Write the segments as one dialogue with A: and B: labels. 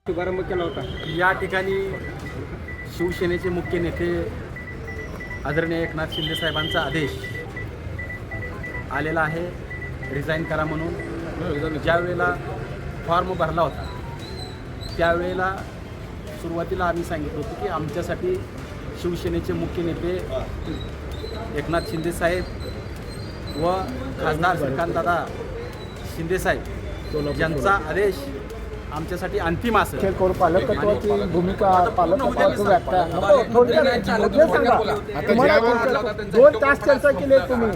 A: शुभारंभ केला होता।
B: या ठिकाणी शिवसेनेचे मुख्य नेते आदरणीय एकनाथ शिंदे साहेबांचा आदेश आलेला आहे रिझाईन करा म्हणून। ज्या वेळेला फॉर्म भरला होता त्यावेळेला सुरुवातीला आम्ही सांगितलं होतं की आमच्यासाठी शिवसेनेचे मुख्य नेते एकनाथ शिंदे साहेब व खासदार श्रीकांतदादा शिंदे साहेब यांचा आदेश आमच्यासाठी अंतिम असेल।
C: पालकत्वाची भूमिका पालकत्वाची व्याख्या दोन तास चर्चा केली तुम्ही,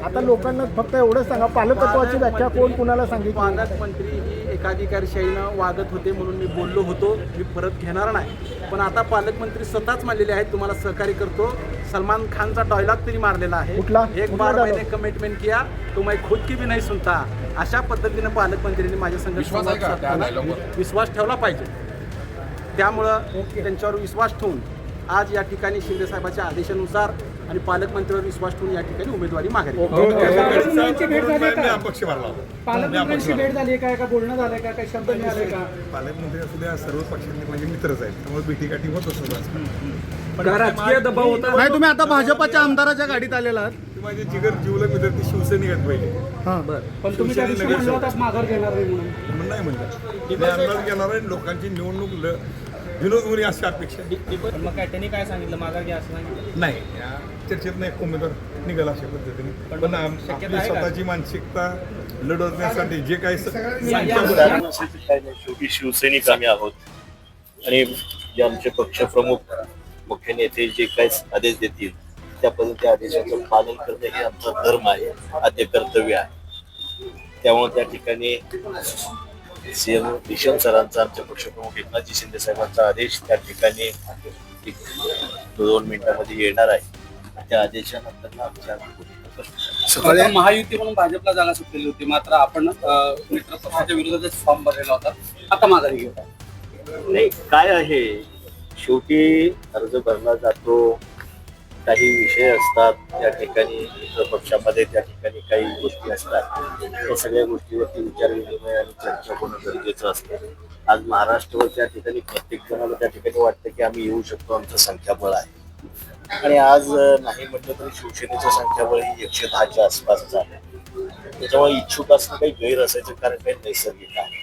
C: आता लोकांना फक्त एवढंच सांगा पालकत्वाची व्याख्या कोण कुणाला सांगितली?
B: पालकमंत्री ही एकाधिकारशाहीनं वागत होते म्हणून मी बोललो होतो, मी परत घेणार नाही। पण आता पालकमंत्री स्वतःच मानलेले आहेत, तुम्हाला सहकार्य करतो। सलमान खानचा डायलॉग तरी मारलेला आहे, एक बार मैंने कमिटमेंट किया तो मैं खुद की भी नहीं सुनता। अशा पद्धतीनं पालकमंत्र्यांनी माझ्या संघ विश्वास ठेवला पाहिजे। त्यामुळं त्यांच्यावर विश्वास ठेवून आज या ठिकाणी शिंदे साहेबांच्या आदेशानुसार आणि पालकमंत्र्यांवर विश्वास ठेवून या ठिकाणी उमेदवारी मागणी।
A: पालकमंत्र्यांची भेट झाली काय का, बोलणं झालंय का, काही शब्द मिळाले का?
D: पालकमंत्री असू द्या, सर्व पक्षांनी माझे मित्रच आहेत, त्यामुळे भेटीगाठी होत असतो।
A: राजकीय दबाव होता
C: नाही, तुम्ही आता भाजपच्या आमदाराच्या गाडीत आलेला आहात।
D: माझे जिगर जीवलग विद्यार्थी शिवसैनिक आहेत पहिले,
A: पण तुम्ही त्या दिवशी म्हणलं होतं माघार घेणार नाही म्हणून।
D: नाही म्हणतात मी अंदाज घेणार आहे। लोकांची निवडणूक विनोद होणे अशी अपेक्षा
A: मग काय त्यांनी काय सांगितलं, माघार घ्या असं सांगितलं
D: नाही। या चर्चेत नाही उमेदवार निघाला अशा पद्धतीने, पण आपली स्वतःची मानसिकता लढवण्यासाठी जे काही
E: शेवटी शिवसैनिक आम्ही आहोत आणि जे आमचे पक्षप्रमुख मुख्य नेते जे काही आदेश देतील त्या पद्धती आदेशाचं पालन करणे हे आमचा धर्म आहे, आद्य कर्तव्य आहे। त्यामुळे त्या ठिकाणी सीएम किशन सरांचा, आमचे पक्षप्रमुख एकनाथजी शिंदे साहेबांचा आदेश त्या ठिकाणी 2 मिनिटांमध्ये येणार आहे। त्या आदेशानंतर आमच्या
A: महायुती म्हणून भाजपला जागा सुटलेली होती, मात्र आपण मित्र पक्षाच्या विरोधातच फॉर्म भरलेला होता, आता माघारी घेऊया
E: नाही काय आहे, शेवटी अर्ज भरला जातो, काही विषय असतात त्या ठिकाणी मित्र पक्षामध्ये, त्या ठिकाणी काही गोष्टी असतात, त्या सगळ्या गोष्टीवरती विचार विनिमय आणि चर्चा होणं गरजेचं असतं। आज महाराष्ट्रावर त्या ठिकाणी प्रत्येक जणाला त्या ठिकाणी वाटतं की आम्ही येऊ शकतो, आमचं संख्याबळ आहे, आणि आज नाही म्हटलं तरी शिवसेनेचं संख्याबळ ही 110च्या आसपासचं आहे। त्याच्यामुळे इच्छुक असणं काही गैर असायचं कारण काही नैसर्गिक आहे।